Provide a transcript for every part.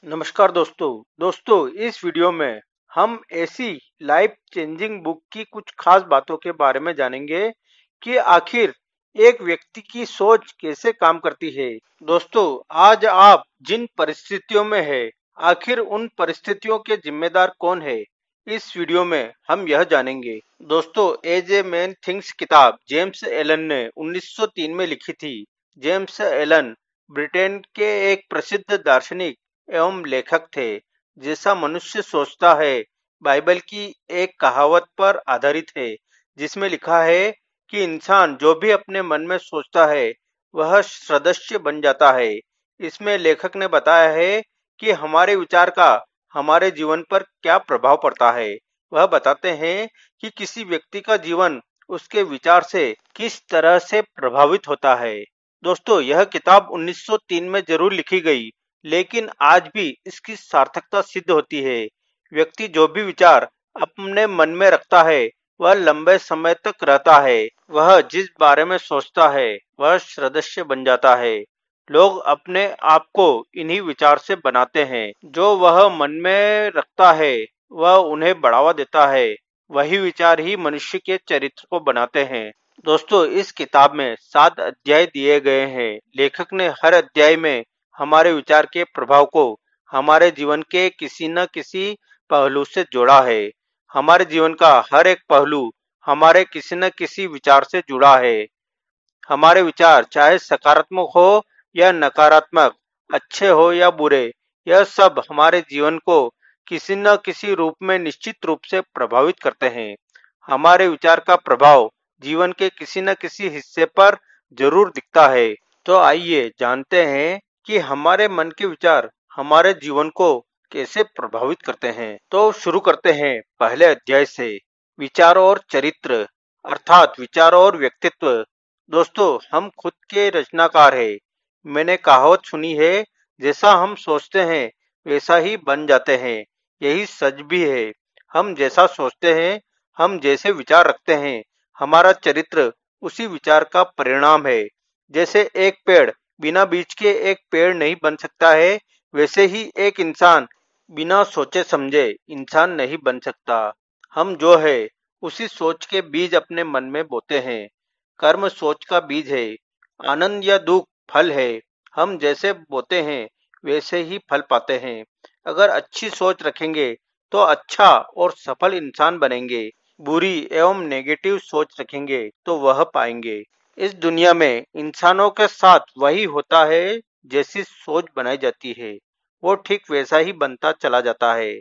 नमस्कार दोस्तों इस वीडियो में हम ऐसी लाइफ चेंजिंग बुक की कुछ खास बातों के बारे में जानेंगे कि आखिर एक व्यक्ति की सोच कैसे काम करती है। दोस्तों, आज आप जिन परिस्थितियों में है, आखिर उन परिस्थितियों के जिम्मेदार कौन है, इस वीडियो में हम यह जानेंगे। दोस्तों, एज ए मैन थिंक्स किताब जेम्स एलन ने 1903 में लिखी थी। जेम्स एलन ब्रिटेन के एक प्रसिद्ध दार्शनिक एवं लेखक थे। जैसा मनुष्य सोचता है बाइबल की एक कहावत पर आधारित है, जिसमें लिखा है कि इंसान जो भी अपने मन में सोचता है वह सदस्य बन जाता है। इसमें लेखक ने बताया है कि हमारे विचार का हमारे जीवन पर क्या प्रभाव पड़ता है। वह बताते हैं कि किसी व्यक्ति का जीवन उसके विचार से किस तरह से प्रभावित होता है। दोस्तों, यह किताब 1903 में जरूर लिखी गई, लेकिन आज भी इसकी सार्थकता सिद्ध होती है। व्यक्ति जो भी विचार अपने मन में रखता है वह लंबे समय तक रहता है। वह जिस बारे में सोचता है वह सदस्य बन जाता है। लोग अपने आप को इन्हीं विचार से बनाते हैं। जो वह मन में रखता है वह उन्हें बढ़ावा देता है। वही विचार ही मनुष्य के चरित्र को बनाते हैं। दोस्तों, इस किताब में 7 अध्याय दिए गए हैं। लेखक ने हर अध्याय में हमारे विचार के प्रभाव को हमारे जीवन के किसी न किसी पहलू से जोड़ा है। हमारे जीवन का हर एक पहलू हमारे किसी न किसी विचार से जुड़ा है। हमारे विचार चाहे सकारात्मक हो या नकारात्मक, अच्छे हो या बुरे, यह सब हमारे जीवन को किसी न किसी रूप में निश्चित रूप से प्रभावित करते हैं। हमारे विचार का प्रभाव जीवन के किसी न किसी हिस्से पर जरूर दिखता है। तो आइए जानते हैं कि हमारे मन के विचार हमारे जीवन को कैसे प्रभावित करते हैं। तो शुरू करते हैं पहले अध्याय से, विचार और चरित्र, अर्थात विचार और व्यक्तित्व। दोस्तों, हम खुद के रचनाकार हैं। मैंने कहावत सुनी है, जैसा हम सोचते हैं वैसा ही बन जाते हैं। यही सच भी है। हम जैसा सोचते हैं, हम जैसे विचार रखते हैं, हमारा चरित्र उसी विचार का परिणाम है। जैसे एक पेड़ बिना बीज के एक पेड़ नहीं बन सकता है, वैसे ही एक इंसान बिना सोचे समझे इंसान नहीं बन सकता। हम जो है उसी सोच के बीज अपने मन में बोते हैं। कर्म सोच का बीज है। आनंद या दुख फल है। हम जैसे बोते हैं वैसे ही फल पाते हैं। अगर अच्छी सोच रखेंगे तो अच्छा और सफल इंसान बनेंगे। बुरी एवं नेगेटिव सोच रखेंगे तो वह पाएंगे। इस दुनिया में इंसानों के साथ वही होता है। जैसी सोच बनाई जाती है वो ठीक वैसा ही बनता चला जाता है।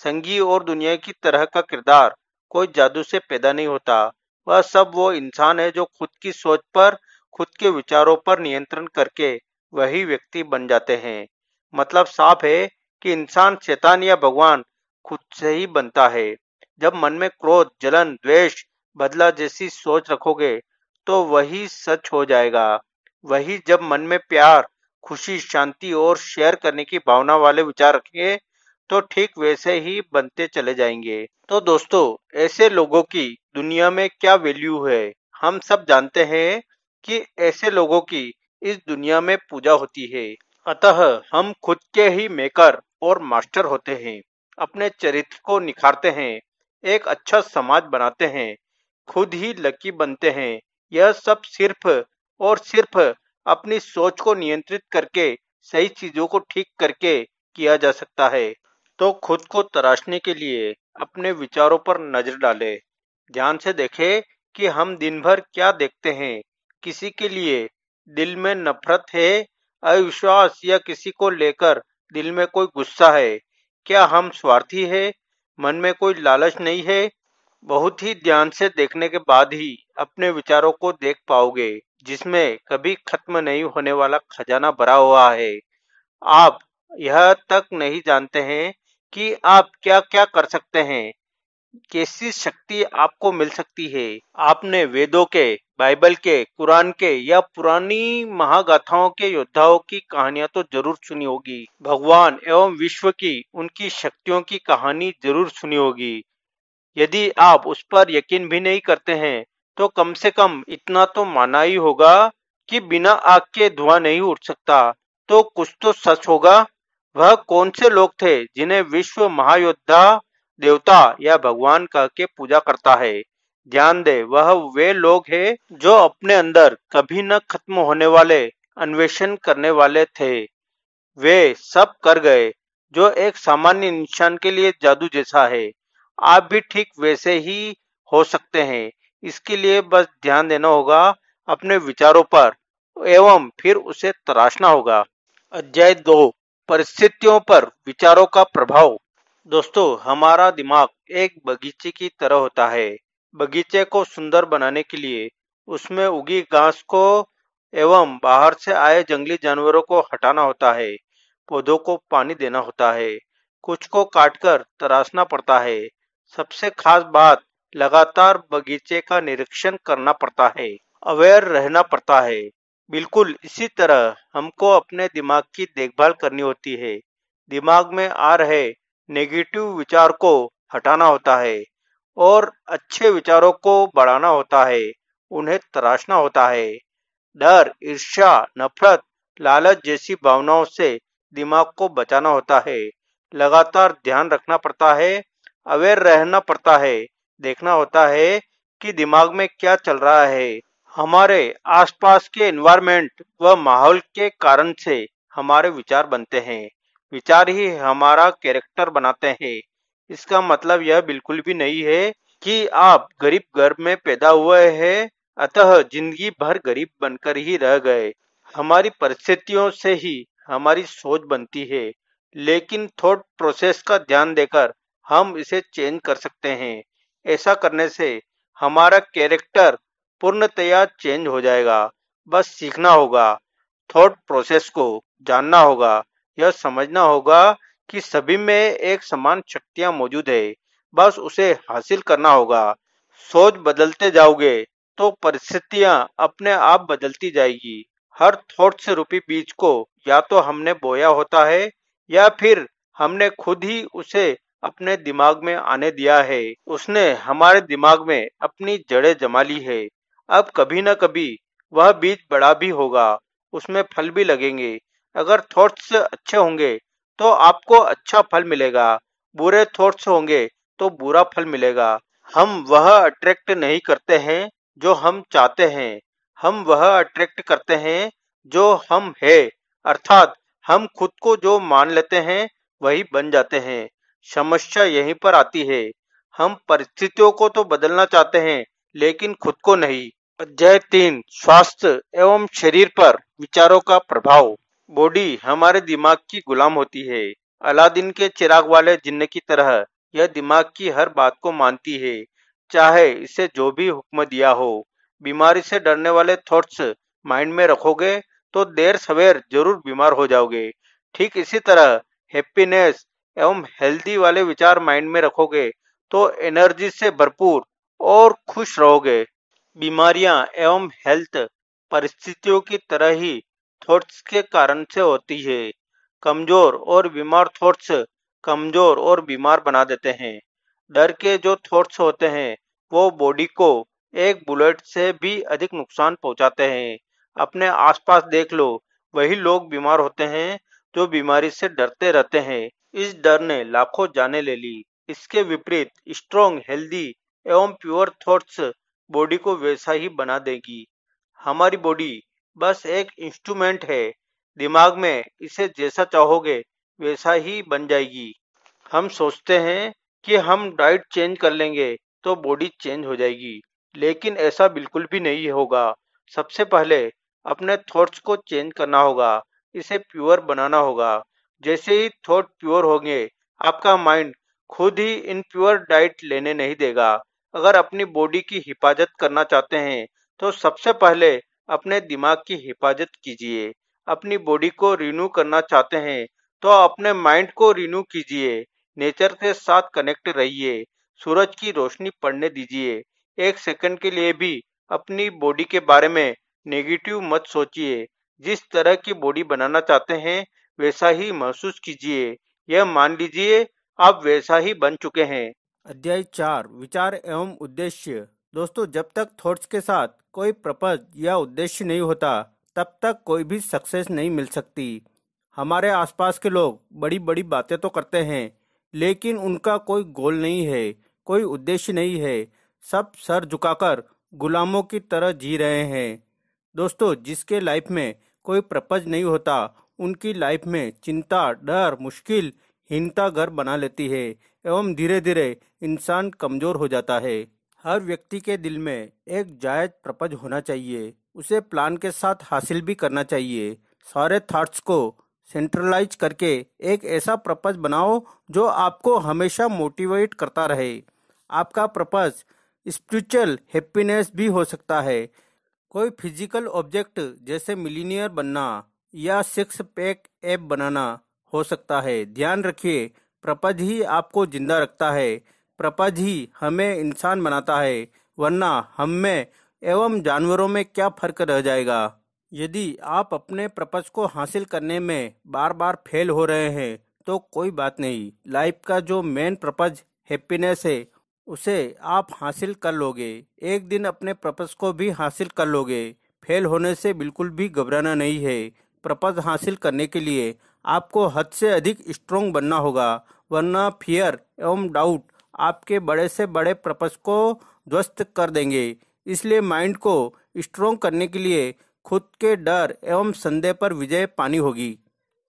संगी और दुनिया की तरह का किरदार कोई जादू से पैदा नहीं होता। वह सब वो इंसान है जो खुद की सोच पर, खुद के विचारों पर नियंत्रण करके वही व्यक्ति बन जाते हैं। मतलब साफ है कि इंसान शैतान या भगवान खुद से ही बनता है। जब मन में क्रोध, जलन, द्वेष, बदला जैसी सोच रखोगे तो वही सच हो जाएगा। वही जब मन में प्यार, खुशी, शांति और शेयर करने की भावना वाले विचार रखेंगे तो ठीक वैसे ही बनते चले जाएंगे। तो दोस्तों, ऐसे लोगों की दुनिया में क्या वैल्यू है? हम सब जानते हैं कि ऐसे लोगों की इस दुनिया में पूजा होती है। अतः हम खुद के ही मेकर और मास्टर होते हैं। अपने चरित्र को निखारते हैं, एक अच्छा समाज बनाते हैं, खुद ही लकी बनते हैं। यह सब सिर्फ और सिर्फ अपनी सोच को नियंत्रित करके, सही चीजों को ठीक करके किया जा सकता है। तो खुद को तराशने के लिए अपने विचारों पर नजर डालें। ध्यान से देखें कि हम दिन भर क्या देखते हैं। किसी के लिए दिल में नफरत है, अविश्वास या किसी को लेकर दिल में कोई गुस्सा है। क्या हम स्वार्थी है? मन में कोई लालच नहीं है? बहुत ही ध्यान से देखने के बाद ही अपने विचारों को देख पाओगे, जिसमें कभी खत्म नहीं होने वाला खजाना भरा हुआ है। आप यह तक नहीं जानते हैं कि आप क्या क्या कर सकते हैं, कैसी शक्ति आपको मिल सकती है। आपने वेदों के, बाइबल के, कुरान के या पुरानी महागाथाओं के योद्धाओं की कहानियां तो जरूर सुनी होगी। भगवान एवं विश्व की उनकी शक्तियों की कहानी जरूर सुनी होगी। यदि आप उस पर यकीन भी नहीं करते हैं तो कम से कम इतना तो माना ही होगा कि बिना आग के धुआं नहीं उठ सकता। तो कुछ तो सच होगा। वह कौन से लोग थे जिन्हें विश्व महायोद्धा, देवता या भगवान कह के पूजा करता है? ध्यान दे, वह वे लोग हैं जो अपने अंदर कभी न खत्म होने वाले अन्वेषण करने वाले थे। वे सब कर गए जो एक सामान्य इंसान के लिए जादू जैसा है। आप भी ठीक वैसे ही हो सकते हैं। इसके लिए बस ध्यान देना होगा अपने विचारों पर एवं फिर उसे तराशना होगा। अध्याय 2, परिस्थितियों पर विचारों का प्रभाव। दोस्तों, हमारा दिमाग एक बगीचे की तरह होता है। बगीचे को सुंदर बनाने के लिए उसमें उगी घास को एवं बाहर से आए जंगली जानवरों को हटाना होता है। पौधों को पानी देना होता है। कुछ को काटकर तराशना पड़ता है। सबसे खास बात, लगातार बगीचे का निरीक्षण करना पड़ता है। अवेयर रहना पड़ता है। बिल्कुल इसी तरह हमको अपने दिमाग की देखभाल करनी होती है। दिमाग में आ रहे नेगेटिव विचार को हटाना होता है और अच्छे विचारों को बढ़ाना होता है, उन्हें तराशना होता है। डर, ईर्ष्या, नफरत, लालच जैसी भावनाओं से दिमाग को बचाना होता है। लगातार ध्यान रखना पड़ता है, अवेयर रहना पड़ता है, देखना होता है कि दिमाग में क्या चल रहा है। हमारे आसपास के एनवायरनमेंट व माहौल के कारण से हमारे विचार बनते हैं। विचार ही हमारा कैरेक्टर बनाते हैं। इसका मतलब यह बिल्कुल भी नहीं है कि आप गरीब घर में पैदा हुए हैं अतः जिंदगी भर गरीब बनकर ही रह गए। हमारी परिस्थितियों से ही हमारी सोच बनती है, लेकिन थॉट प्रोसेस का ध्यान देकर हम इसे चेंज कर सकते हैं। ऐसा करने से हमारा कैरेक्टर पूर्णतया चेंज हो जाएगा। बस सीखना होगा, थॉट प्रोसेस को जानना होगा, यह समझना होगा कि सभी में एक समान शक्तियां मौजूद है। बस उसे हासिल करना होगा। सोच बदलते जाओगे तो परिस्थितियां अपने आप बदलती जाएगी। हर थॉट से रूपी बीज को या तो हमने बोया होता है या फिर हमने खुद ही उसे अपने दिमाग में आने दिया है। उसने हमारे दिमाग में अपनी जड़ें जमा ली है। अब कभी न कभी वह बीज बड़ा भी होगा, उसमें फल भी लगेंगे। अगर थॉट्स अच्छे होंगे तो आपको अच्छा फल मिलेगा, बुरे थॉट्स होंगे तो बुरा फल मिलेगा। हम वह अट्रैक्ट नहीं करते हैं जो हम चाहते हैं, हम वह अट्रैक्ट करते हैं जो हम है। अर्थात हम खुद को जो मान लेते हैं वही बन जाते हैं। समस्या यहीं पर आती है, हम परिस्थितियों को तो बदलना चाहते हैं लेकिन खुद को नहीं। अध्याय 3, स्वास्थ्य एवं शरीर पर विचारों का प्रभाव। बॉडी हमारे दिमाग की गुलाम होती है। अलादीन के चिराग वाले जिन्न की तरह यह दिमाग की हर बात को मानती है, चाहे इसे जो भी हुक्म दिया हो। बीमारी से डरने वाले थॉट्स माइंड में रखोगे तो देर सवेर जरूर बीमार हो जाओगे। ठीक इसी तरह हैप्पीनेस एवं हेल्दी वाले विचार माइंड में रखोगे तो एनर्जी से भरपूर और खुश रहोगे। बीमारियां एवं हेल्थ परिस्थितियों की तरह ही थॉट्स के कारण से होती है। कमजोर और बीमार थॉट्स कमजोर और बीमार बना देते हैं। डर के जो थॉट्स होते हैं वो बॉडी को एक बुलेट से भी अधिक नुकसान पहुंचाते हैं। अपने आसपास देख लो, वही लोग बीमार होते हैं जो बीमारी से डरते रहते हैं। इस डर ने लाखों जानें ले ली। इसके विपरीत स्ट्रॉन्ग, हेल्दी एवं प्योर थॉट्स बॉडी को वैसा ही बना देगी। हमारी बॉडी बस एक इंस्ट्रूमेंट है। दिमाग में इसे जैसा चाहोगे वैसा ही बन जाएगी। हम सोचते हैं कि हम डाइट चेंज कर लेंगे तो बॉडी चेंज हो जाएगी, लेकिन ऐसा बिल्कुल भी नहीं होगा। सबसे पहले अपने थॉट्स को चेंज करना होगा, इसे प्योर बनाना होगा। जैसे ही थॉट प्योर होंगे, आपका माइंड खुद ही इनप्योर डाइट लेने नहीं देगा। अगर अपनी बॉडी की हिफाजत करना चाहते हैं तो सबसे पहले अपने दिमाग की हिफाजत कीजिए। अपनी बॉडी को रिन्यू करना चाहते हैं तो अपने माइंड को रिन्यू कीजिए। नेचर के साथ कनेक्ट रहिए। सूरज की रोशनी पड़ने दीजिए। एक सेकंड के लिए भी अपनी बॉडी के बारे में नेगेटिव मत सोचिए। जिस तरह की बॉडी बनाना चाहते हैं वैसा ही महसूस कीजिए। यह मान लीजिए आप वैसा ही बन चुके हैं। अध्याय 4, विचार एवं उद्देश्य। दोस्तों, जब तक थॉट्स के साथ कोई पर्पज या उद्देश्य नहीं होता तब तक कोई भी सक्सेस नहीं मिल सकती। हमारे आसपास के लोग बड़ी बड़ी बातें तो करते हैं, लेकिन उनका कोई गोल नहीं है, कोई उद्देश्य नहीं है। सब सर झुकाकर गुलामों की तरह जी रहे हैं। दोस्तों, जिसके लाइफ में कोई पर्पज नहीं होता, उनकी लाइफ में चिंता, डर, मुश्किल, हीनता घर बना लेती है एवं धीरे धीरे इंसान कमजोर हो जाता है। हर व्यक्ति के दिल में एक जायज पर्पज होना चाहिए, उसे प्लान के साथ हासिल भी करना चाहिए। सारे थॉट्स को सेंट्रलाइज करके एक ऐसा पर्पज बनाओ जो आपको हमेशा मोटिवेट करता रहे। आपका पर्पज स्पिरिचुअल हैप्पीनेस भी हो सकता है, कोई फिजिकल ऑब्जेक्ट जैसे मिलीनियर बनना या सिक्स पैक एप बनाना हो सकता है। ध्यान रखिए, पर्पज ही आपको जिंदा रखता है, पर्पज ही हमें इंसान बनाता है, वरना हम में एवं जानवरों में क्या फर्क रह जाएगा। यदि आप अपने पर्पज को हासिल करने में बार बार फेल हो रहे हैं तो कोई बात नहीं। लाइफ का जो मेन पर्पज हैप्पीनेस है उसे आप हासिल कर लोगे। एक दिन अपने पर्पज को भी हासिल कर लोगे। फेल होने से बिल्कुल भी घबराना नहीं है। पर्पज हासिल करने के लिए आपको हद से अधिक स्ट्रोंग बनना होगा, वरना फियर एवं डाउट आपके बड़े से बड़े पर्पज को ध्वस्त कर देंगे। इसलिए माइंड को स्ट्रोंग करने के लिए खुद के डर एवं संदेह पर विजय पानी होगी।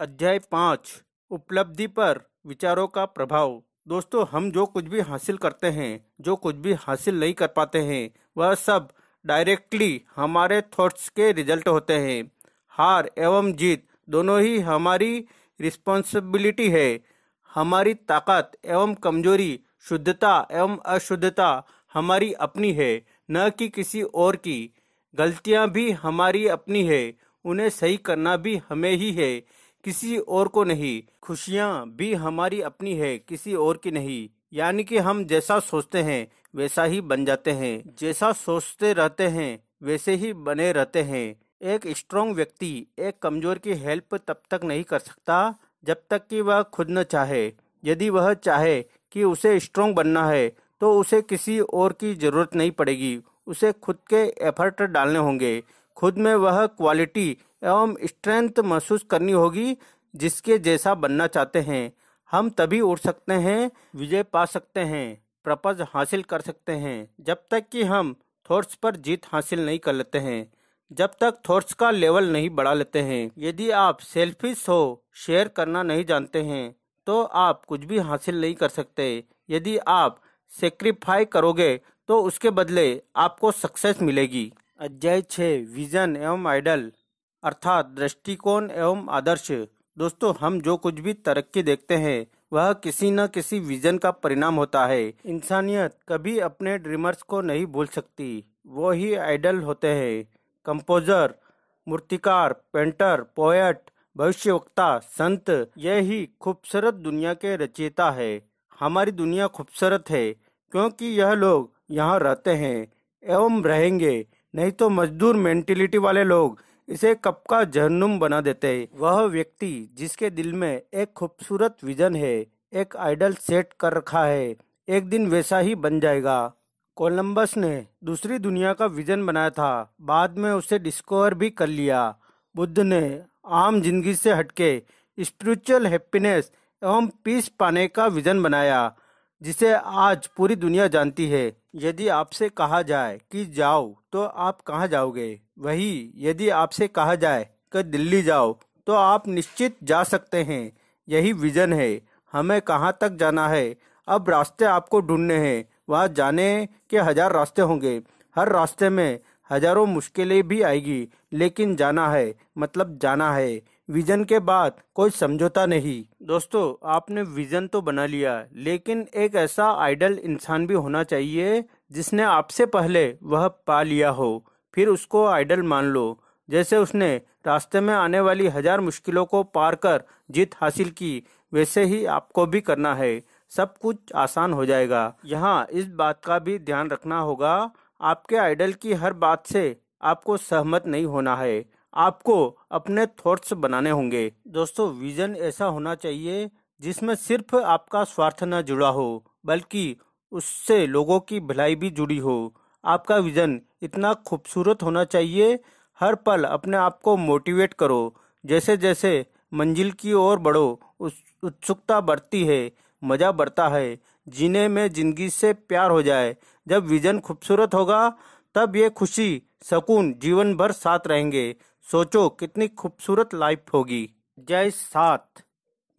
अध्याय 5, उपलब्धि पर विचारों का प्रभाव। दोस्तों, हम जो कुछ भी हासिल करते हैं, जो कुछ भी हासिल नहीं कर पाते हैं, वह सब डायरेक्टली हमारे थॉट्स के रिजल्ट होते हैं। हार एवं जीत दोनों ही हमारी रिस्पॉन्सिबिलिटी है। हमारी ताकत एवं कमजोरी, शुद्धता एवं अशुद्धता हमारी अपनी है, न कि किसी और की। गलतियां भी हमारी अपनी है, उन्हें सही करना भी हमें ही है, किसी और को नहीं। खुशियां भी हमारी अपनी है, किसी और की नहीं। यानी कि हम जैसा सोचते हैं वैसा ही बन जाते हैं, जैसा सोचते रहते हैं वैसे ही बने रहते हैं। एक स्ट्रॉन्ग व्यक्ति एक कमजोर की हेल्प तब तक नहीं कर सकता जब तक कि वह खुद न चाहे। यदि वह चाहे कि उसे स्ट्रॉन्ग बनना है तो उसे किसी और की जरूरत नहीं पड़ेगी, उसे खुद के एफर्ट डालने होंगे। खुद में वह क्वालिटी एवं स्ट्रेंथ महसूस करनी होगी जिसके जैसा बनना चाहते हैं। हम तभी उड़ सकते हैं, विजय पा सकते हैं, पर्पज हासिल कर सकते हैं, जब तक कि हम थॉट्स पर जीत हासिल नहीं कर लेते हैं, जब तक थॉट्स का लेवल नहीं बढ़ा लेते हैं। यदि आप सेल्फिश हो, शेयर करना नहीं जानते हैं, तो आप कुछ भी हासिल नहीं कर सकते। यदि आप सेक्रीफाई करोगे तो उसके बदले आपको सक्सेस मिलेगी। अध्याय 6, विजन एवं आइडल अर्थात दृष्टिकोण एवं आदर्श। दोस्तों, हम जो कुछ भी तरक्की देखते हैं वह किसी न किसी विजन का परिणाम होता है। इंसानियत कभी अपने ड्रीमर्स को नहीं भूल सकती, वो ही आइडल होते हैं। कंपोजर, मूर्तिकार, पेंटर, पोएट, भविष्यवक्ता, संत, यही खूबसूरत दुनिया के रचयिता है। हमारी दुनिया खूबसूरत है क्योंकि यह लोग यहाँ रहते हैं एवं रहेंगे, नहीं तो मजदूर मेंटेलिटी वाले लोग इसे कब का जहन्नुम बना देते। वह व्यक्ति जिसके दिल में एक खूबसूरत विजन है, एक आइडल सेट कर रखा है, एक दिन वैसा ही बन जाएगा। कोलंबस ने दूसरी दुनिया का विजन बनाया था, बाद में उसे डिस्कवर भी कर लिया। बुद्ध ने आम जिंदगी से हटके स्पिरिचुअल हैप्पीनेस एवं पीस पाने का विजन बनाया, जिसे आज पूरी दुनिया जानती है। यदि आपसे कहा जाए कि जाओ तो आप कहाँ जाओगे? वही यदि आपसे कहा जाए कि दिल्ली जाओ तो आप निश्चित जा सकते हैं। यही विजन है। हमें कहाँ तक जाना है, अब रास्ते आपको ढूंढने हैं। वहाँ जाने के 1000 रास्ते होंगे, हर रास्ते में हजारों मुश्किलें भी आएगी, लेकिन जाना है मतलब जाना है। विजन के बाद कोई समझौता नहीं। दोस्तों, आपने विजन तो बना लिया, लेकिन एक ऐसा आइडल इंसान भी होना चाहिए जिसने आपसे पहले वह पा लिया हो, फिर उसको आइडल मान लो। जैसे उसने रास्ते में आने वाली 1000 मुश्किलों को पार कर जीत हासिल की, वैसे ही आपको भी करना है। सब कुछ आसान हो जाएगा। यहाँ इस बात का भी ध्यान रखना होगा, आपके आइडल की हर बात से आपको सहमत नहीं होना है, आपको अपने थॉट्स बनाने होंगे। दोस्तों, विजन ऐसा होना चाहिए जिसमें सिर्फ आपका स्वार्थ न जुड़ा हो, बल्कि उससे लोगों की भलाई भी जुड़ी हो। आपका विजन इतना खूबसूरत होना चाहिए, हर पल अपने आप को मोटिवेट करो। जैसे जैसे मंजिल की ओर बढ़ो, उत्सुकता बढ़ती है, मजा बढ़ता है, जीने में जिंदगी से प्यार हो जाए। जब विजन खूबसूरत होगा तब ये खुशी सुकून जीवन भर साथ रहेंगे। सोचो कितनी खूबसूरत लाइफ होगी। जय साथ।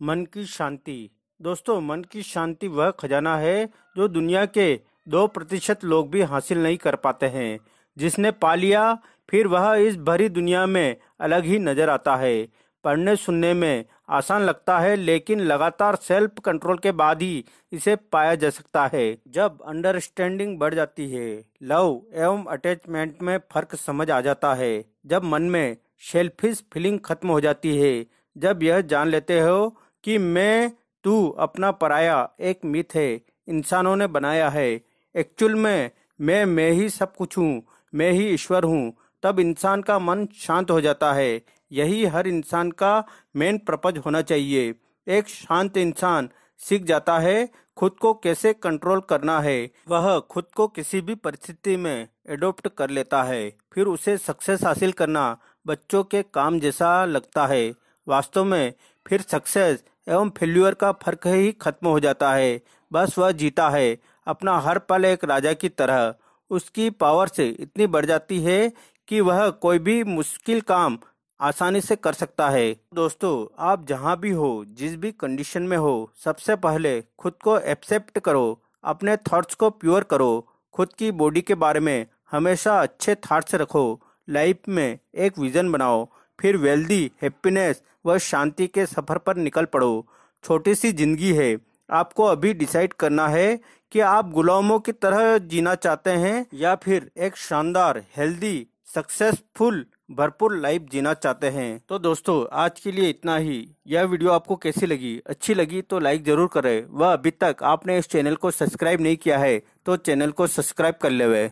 मन की शांति। दोस्तों, मन की शांति वह खजाना है जो दुनिया के 2% लोग भी हासिल नहीं कर पाते हैं। जिसने पा लिया फिर वह इस भरी दुनिया में अलग ही नजर आता है। पढ़ने सुनने में आसान लगता है, लेकिन लगातार सेल्फ कंट्रोल के बाद ही इसे पाया जा सकता है। जब अंडरस्टैंडिंग बढ़ जाती है, लव एवं अटैचमेंट में फर्क समझ आ जाता है। जब मन में सेल्फिश फीलिंग खत्म हो जाती है। जब यह जान लेते हो कि मैं तू अपना पराया एक मिथ है, इंसानों ने बनाया है। एक्चुअल में मैं ही सब कुछ हूँ, मैं ही ईश्वर हूँ। तब इंसान का मन शांत हो जाता है। यही हर इंसान का मेन पर्पज होना चाहिए। एक शांत इंसान सीख जाता है खुद को कैसे कंट्रोल करना है। वह खुद को किसी भी परिस्थिति में एडॉप्ट कर लेता है। फिर उसे सक्सेस हासिल करना बच्चों के काम जैसा लगता है। वास्तव में फिर सक्सेस एवं फेल्यूर का फर्क ही खत्म हो जाता है। बस वह जीता है अपना हर पल एक राजा की तरह। उसकी पावर से इतनी बढ़ जाती है कि वह कोई भी मुश्किल काम आसानी से कर सकता है। दोस्तों, आप जहाँ भी हो, जिस भी कंडीशन में हो, सबसे पहले खुद को एक्सेप्ट करो। अपने थॉट्स को प्योर करो। खुद की बॉडी के बारे में हमेशा अच्छे थॉट्स रखो। लाइफ में एक विजन बनाओ, फिर वेल्दी, हैप्पीनेस व शांति के सफर पर निकल पड़ो। छोटी सी जिंदगी है, आपको अभी डिसाइड करना है कि आप गुलामों की तरह जीना चाहते हैं या फिर एक शानदार, हेल्दी, सक्सेसफुल, भरपूर लाइफ जीना चाहते हैं। तो दोस्तों, आज के लिए इतना ही। यह वीडियो आपको कैसी लगी? अच्छी लगी तो लाइक जरूर करें। वह अभी तक आपने इस चैनल को सब्सक्राइब नहीं किया है तो चैनल को सब्सक्राइब कर ले।